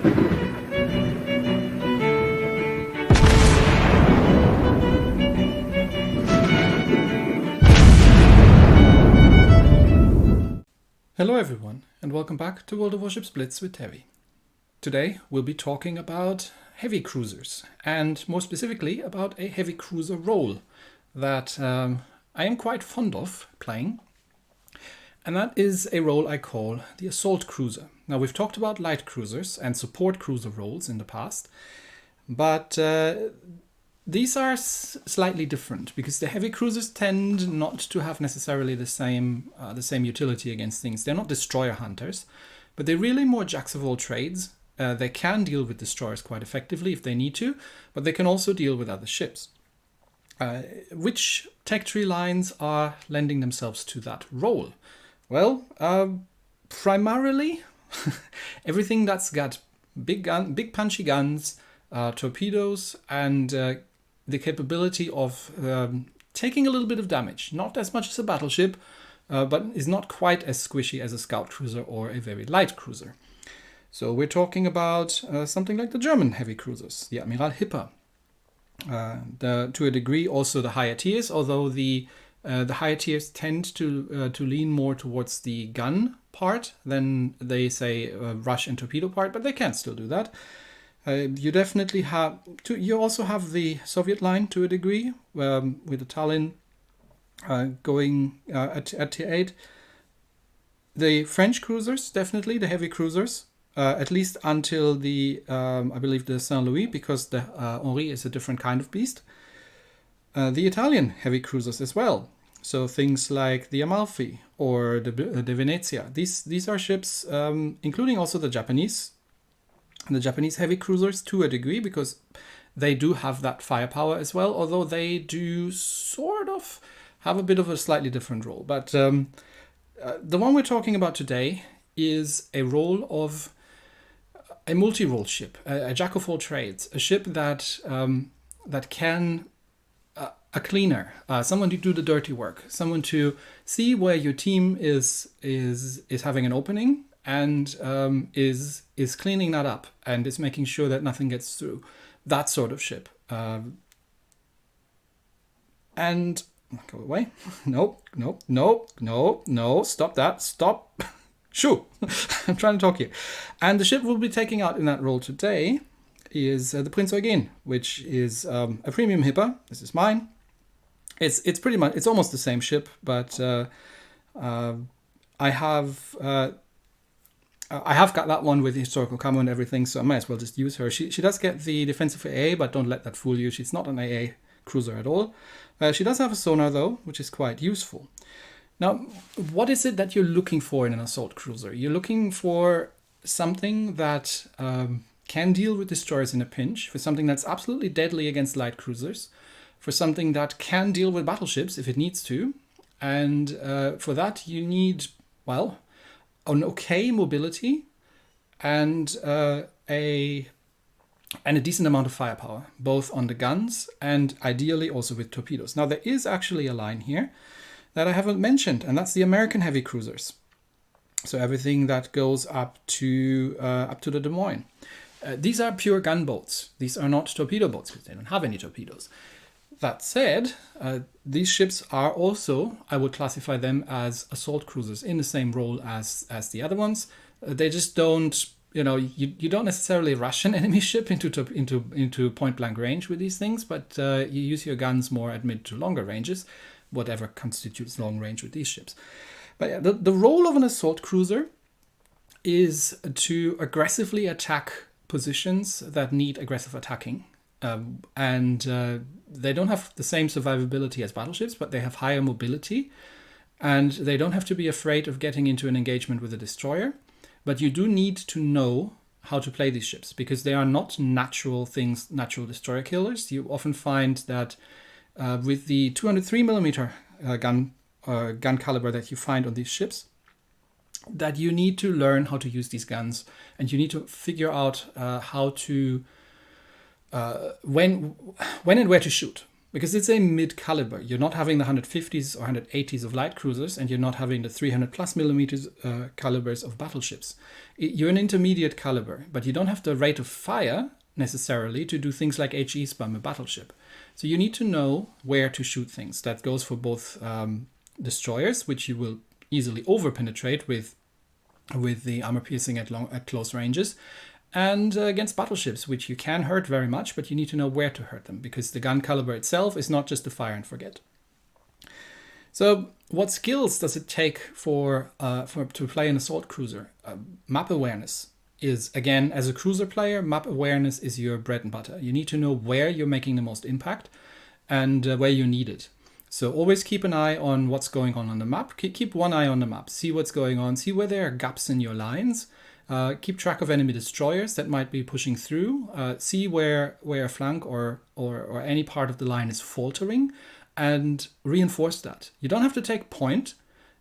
Hello everyone, and welcome back to World of Warships Blitz with Terry. Today we'll be talking about heavy cruisers, and more specifically about a heavy cruiser role that I am quite fond of playing, and that is a role I call the assault cruiser. Now, we've talked about light cruisers and support cruiser roles in the past, but these are slightly different because the heavy cruisers tend not to have necessarily the same utility against things. They're not destroyer hunters, but they're really more jacks of all trades. They can deal with destroyers quite effectively if they need to, but they can also deal with other ships. Which tech tree lines are lending themselves to that role? Well, primarily everything that's got big punchy guns, torpedoes, and the capability of taking a little bit of damage. Not as much as a battleship, but is not quite as squishy as a scout cruiser or a very light cruiser. So we're talking about something like the German heavy cruisers, the Admiral Hipper. To a degree also the higher tiers, although the higher tiers tend to lean more towards the gun part than they say rush and torpedo part, but they can still do that. You definitely have you also have the Soviet line to a degree, with the Tallinn going at tier 8. The French cruisers, definitely the heavy cruisers, at least until the I believe the Saint-Louis, because the Henri is a different kind of beast. The Italian heavy cruisers as well. So things like the Amalfi or the Venezia. These are ships, including also the Japanese heavy cruisers to a degree, because they do have that firepower as well, although they do sort of have a bit of a slightly different role. But the one we're talking about today is a role of a multi-role ship, a jack of all trades, a ship that can a cleaner, someone to do the dirty work, someone to see where your team is having an opening and is cleaning that up and is making sure that nothing gets through. That sort of ship. And go away. No, stop that. Stop. Shoo. I'm trying to talk here. And the ship we'll be taking out in that role today is the Prinz Eugen, which is a premium hipper. This is mine. It's pretty much, it's almost the same ship, but I have got that one with the historical camo and everything, so I might as well just use her. She does get the defensive AA, but don't let that fool you. She's not an AA cruiser at all. She does have a sonar though, which is quite useful. Now, what is it that you're looking for in an assault cruiser? You're looking for something that can deal with destroyers in a pinch, for something that's absolutely deadly against light cruisers, for something that can deal with battleships if it needs to, and for that you need, well, an okay mobility and a decent amount of firepower, both on the guns and ideally also with torpedoes. Now, there is actually a line here that I haven't mentioned, and that's the American heavy cruisers. So everything that goes up to the Des Moines. These are pure gunboats. These are not torpedo boats because they don't have any torpedoes. That said, these ships are also, I would classify them as assault cruisers in the same role as the other ones. They just don't, you don't necessarily rush an enemy ship into point blank range with these things, but you use your guns more at mid to longer ranges, whatever constitutes long range with these ships. But yeah, the role of an assault cruiser is to aggressively attack positions that need aggressive attacking. They don't have the same survivability as battleships, but they have higher mobility, and they don't have to be afraid of getting into an engagement with a destroyer. But you do need to know how to play these ships, because they are not natural destroyer killers. You often find that with the 203mm gun caliber that you find on these ships, that you need to learn how to use these guns, and you need to figure out how to when and where to shoot. because it's a mid-caliber. You're not having the 150s or 180s of light cruisers, and you're not having the 300 plus millimeters calibers of battleships. You're an intermediate caliber, but you don't have the rate of fire necessarily to do things like HE spam a battleship. So you need to know where to shoot things. That goes for both destroyers, which you will easily over-penetrate with the armor piercing at close ranges, and against battleships, which you can hurt very much, but you need to know where to hurt them, because the gun caliber itself is not just a fire and forget. So what skills does it take to play an assault cruiser? Map awareness is, again, as a cruiser player, map awareness is your bread and butter. You need to know where you're making the most impact and where you need it. So always keep an eye on what's going on the map. Keep one eye on the map. See what's going on. See where there are gaps in your lines. Keep track of enemy destroyers that might be pushing through. See where a flank or any part of the line is faltering, and reinforce that. You don't have to take point.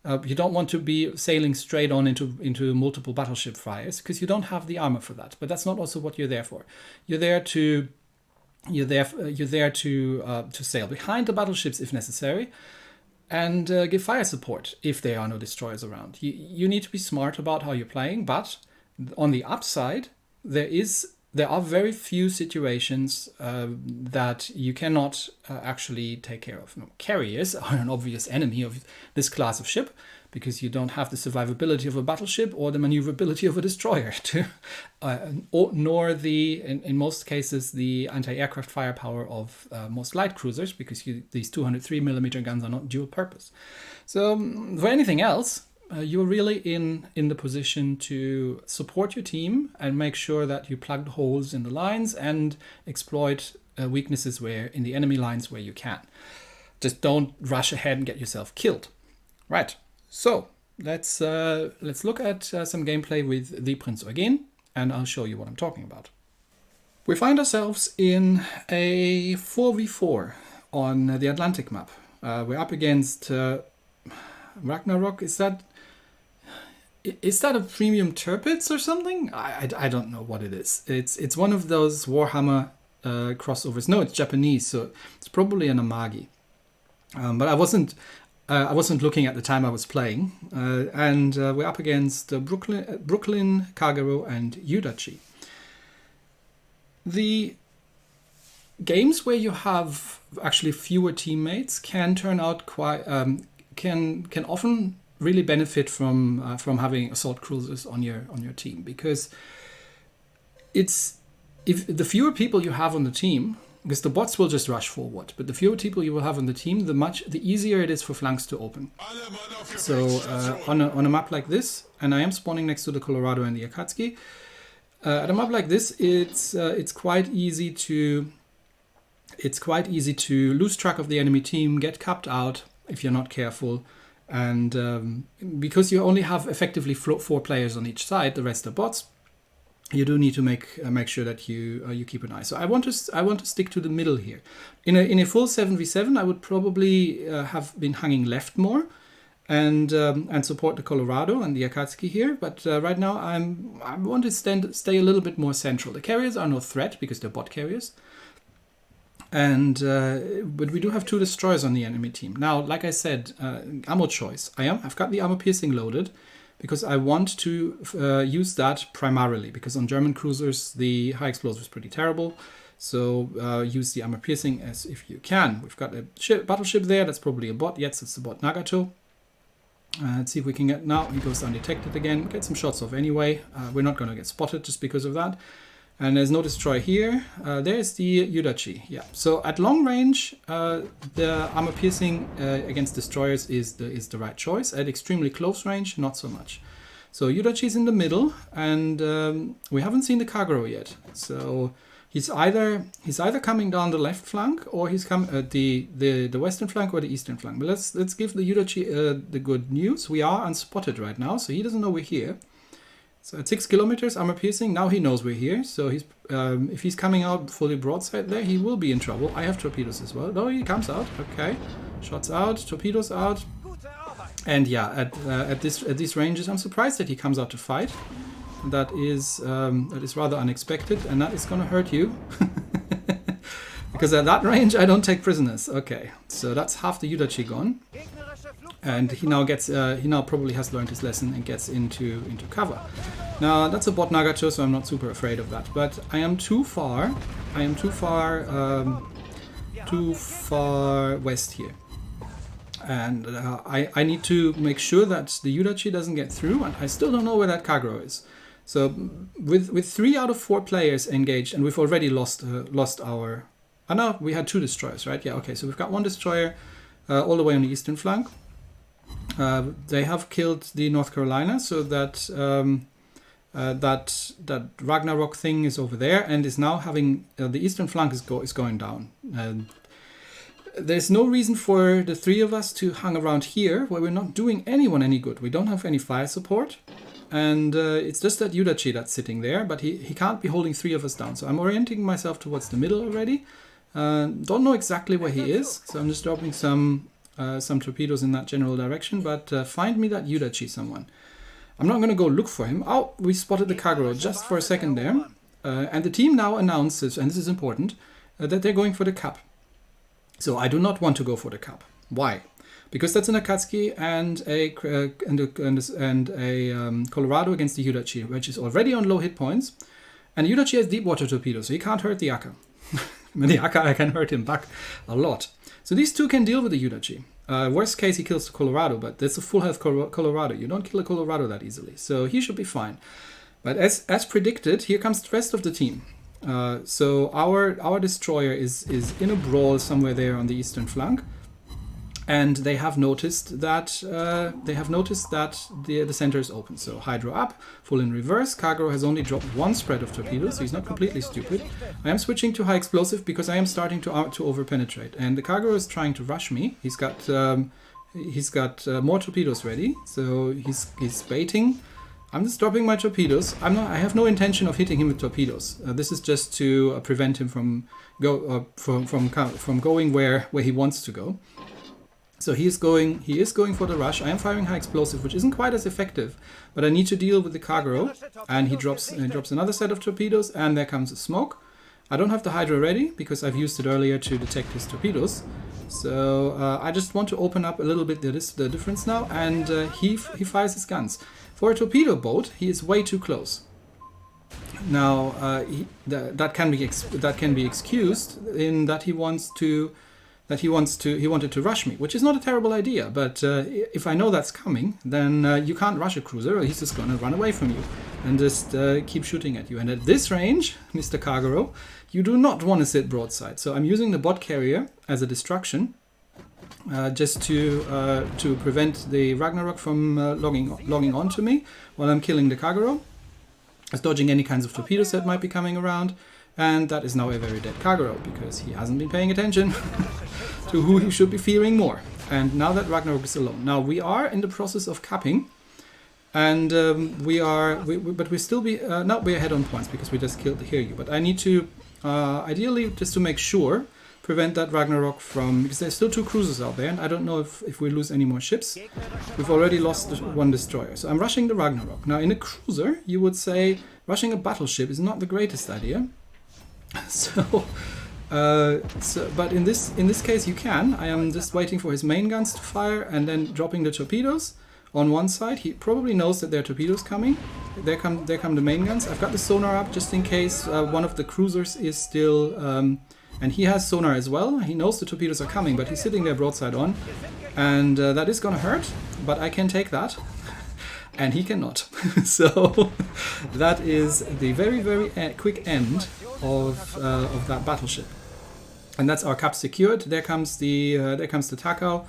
You don't want to be sailing straight on into multiple battleship fires, because you don't have the armor for that. But that's not also what you're there for. You're there to sail behind the battleships if necessary, and give fire support if there are no destroyers around. You need to be smart about how you're playing, but on the upside, there are very few situations that you cannot actually take care of. No, carriers are an obvious enemy of this class of ship, because you don't have the survivability of a battleship or the maneuverability of a destroyer, nor in most cases the anti-aircraft firepower of most light cruisers, because these 203mm guns are not dual purpose. So for anything else, you're really in the position to support your team and make sure that you plug the holes in the lines and exploit weaknesses in the enemy lines where you can. Just don't rush ahead and get yourself killed. Right. So let's look at some gameplay with the Prinz Eugen, and I'll show you what I'm talking about. We find ourselves in a 4v4 on the Atlantic map. We're up against Ragnarok. Is that a premium Tirpitz or something? I don't know what it is. It's one of those Warhammer crossovers. No, it's Japanese, so it's probably an Amagi. But I wasn't looking at the time I was playing. And we're up against Brooklyn, Kagero, and Yudachi. The games where you have actually fewer teammates can turn out quite can often really benefit from having assault cruisers on your team, because if the fewer people you have on the team, because the bots will just rush forward, but the fewer people you will have on the team, the easier it is for flanks to open. So on a map like this, and I am spawning next to the Colorado and the Akatsuki, at a map like this, it's quite easy to lose track of the enemy team, get capped out if you're not careful. And because you only have effectively 4 players on each side, the rest are bots, you do need to make sure that you keep an eye. So I want to stick to the middle here. In a full 7v7, I would probably have been hanging left more and support the Colorado and the Akatsuki here. But right now I want to stay a little bit more central. The carriers are no threat because they're bot carriers. And but we do have 2 destroyers on the enemy team. Now, like I said, ammo choice. I've got the armor piercing loaded because I want to use that primarily, because on German cruisers the high explosive is pretty terrible. So use the armor piercing as if you can. We've got a battleship there. That's probably a bot. Yes, it's the bot Nagato. Let's see if we can get... Now he goes undetected again. Get some shots off anyway. We're not going to get spotted just because of that. And there's no destroyer here. There's the Yudachi. Yeah. So at long range, the armor piercing against destroyers is the right choice. At extremely close range, not so much. So Yudachi's in the middle, and we haven't seen the Kagero yet. So he's either coming down the left flank, or he's come the western flank or the eastern flank. But let's give the Yudachi the good news. We are unspotted right now, so he doesn't know we're here. So at 6 kilometers, armor piercing. Now he knows we're here. So he's if he's coming out fully broadside there, he will be in trouble. I have torpedoes as well. No, he comes out. Okay, shots out, torpedoes out. And yeah, at these ranges, I'm surprised that he comes out to fight. That is rather unexpected, and that is going to hurt you. Because at that range I don't take prisoners. Okay, so that's half the Yudachi gone. And he now probably has learned his lesson and gets into cover. Now that's a bot Nagacho, so I'm not super afraid of that. But I am too far. I am too far west here, and I need to make sure that the Yudachi doesn't get through. And I still don't know where that Kagero is. So with 3 out of 4 players engaged, and we've already lost our. Oh no, we had 2 destroyers, right? Yeah. Okay, so we've got 1 destroyer all the way on the eastern flank. They have killed the North Carolina, so that that Ragnarok thing is over there and is now having the eastern flank is going down. There's no reason for the 3 of us to hang around here where we're not doing anyone any good. We don't have any fire support, and it's just that Yudachi that's sitting there, but he can't be holding 3 of us down. So I'm orienting myself towards the middle already. Don't know exactly where he is, so I'm just dropping some torpedoes in that general direction, but find me that Yudachi, someone. I'm not going to go look for him. Oh, we spotted the Kagero just for a second there. And the team now announces, and this is important, that they're going for the Cup. So I do not want to go for the Cup. Why? Because that's an Akatsuki and a Colorado against the Yudachi, which is already on low hit points. And Yudachi has deep water torpedoes, so he can't hurt the Aka. The Aka, I can hurt him back a lot. So these 2 can deal with the Yudachi. Worst case, he kills the Colorado, but that's a full health Colorado. You don't kill a Colorado that easily, so he should be fine. But as predicted, here comes the rest of the team. So our destroyer is in a brawl somewhere there on the eastern flank, and they have noticed that the center is open. So Hydro up, full in reverse. Kagero has only dropped 1 spread of torpedoes, so he's not completely stupid. I am switching to high explosive because I am starting to over penetrate, and the Kagero is trying to rush me. He's got more torpedoes ready, so he's baiting. I'm just dropping my torpedoes. I have no intention of hitting him with torpedoes. This is just to prevent him from going where he wants to go. So he is going for the rush. I am firing high explosive, which isn't quite as effective, but I need to deal with the Kagero, and he drops another set of torpedoes, and there comes a smoke. I don't have the Hydra ready because I've used it earlier to detect his torpedoes. So I just want to open up a little bit the difference now, and he fires his guns. For a torpedo boat, he is way too close. Now that can be excused in that he wanted to rush me, which is not a terrible idea. But if I know that's coming, then you can't rush a cruiser, or he's just going to run away from you and just keep shooting at you. And at this range, Mr. Kagero, you do not want to sit broadside. So I'm using the bot carrier as a distraction, just to prevent the Ragnarok from logging onto me while I'm killing the Kagero, dodging any kinds of torpedoes that might be coming around. And that is now a very dead Kagero because he hasn't been paying attention to who he should be fearing more. And now that Ragnarok is alone. Now we are in the process of capping, and but we still be no, we're ahead on points because we just killed the Hiryu. But I need to ideally, just to make sure, prevent that Ragnarok from, because there's still 2 cruisers out there, and I don't know if we lose any more ships. We've already lost 1 destroyer, so I'm rushing the Ragnarok. Now in a cruiser, you would say rushing a battleship is not the greatest idea. But in this case you can. I am just waiting for his main guns to fire and then dropping the torpedoes on one side. He probably knows that there are torpedoes coming. There come the main guns. I've got the sonar up just in case one of the cruisers is still, and he has sonar as well. He knows the torpedoes are coming, but he's sitting there broadside on, and that is gonna hurt, but I can take that. And he cannot. So that is the very, very quick end of that battleship. And that's our cap secured. There comes the Takao.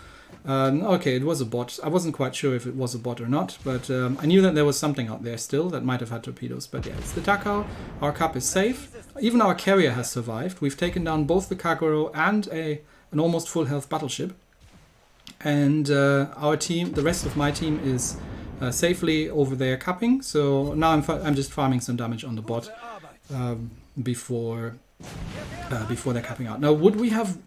Okay, it was a bot. I wasn't quite sure if it was a bot or not, but I knew that there was something out there still that might have had torpedoes. But yeah, it's the Takao. Our cap is safe. Even our carrier has survived. We've taken down both the Kagero and an almost full health battleship. And our team, the rest of my team, is safely over there capping. So now I'm just farming some damage on the bot before they're capping out. Now would we have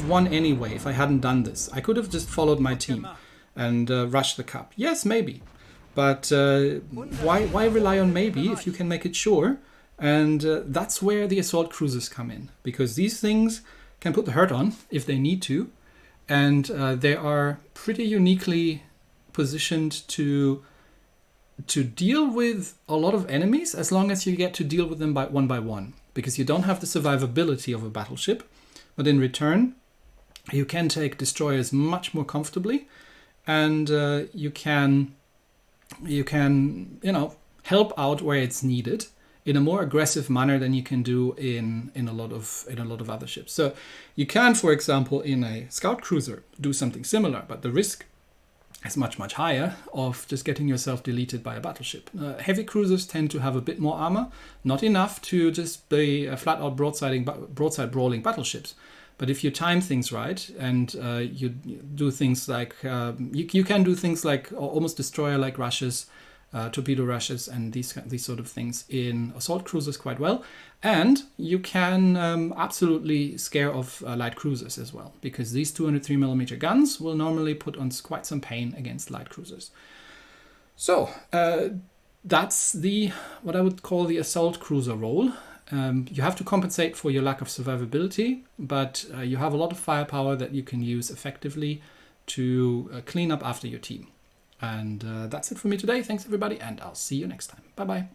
won anyway if I hadn't done this? I could have just followed my team and rushed the cap. Yes, maybe. But why rely on maybe if you can make it sure And that's where the assault cruisers come in, because these things can put the hurt on if they need to, and they are pretty uniquely positioned to deal with a lot of enemies as long as you get to deal with them by one, because you don't have the survivability of a battleship, but in return you can take destroyers much more comfortably, and you can help out where it's needed in a more aggressive manner than you can do in a lot of other ships. So you can, for example, in a scout cruiser do something similar, but the risk is much higher of just getting yourself deleted by a battleship. Heavy cruisers tend to have a bit more armor, not enough to just be flat out broadside brawling battleships. But if you time things right and you do things like you can do things like almost destroyer-like rushes, torpedo rushes, and these sort of things in assault cruisers quite well. And you can absolutely scare off light cruisers as well, because these 203mm guns will normally put on quite some pain against light cruisers. So that's what I would call the assault cruiser role. You have to compensate for your lack of survivability, but you have a lot of firepower that you can use effectively to clean up after your team. And that's it for me today. Thanks everybody, and I'll see you next time. Bye bye.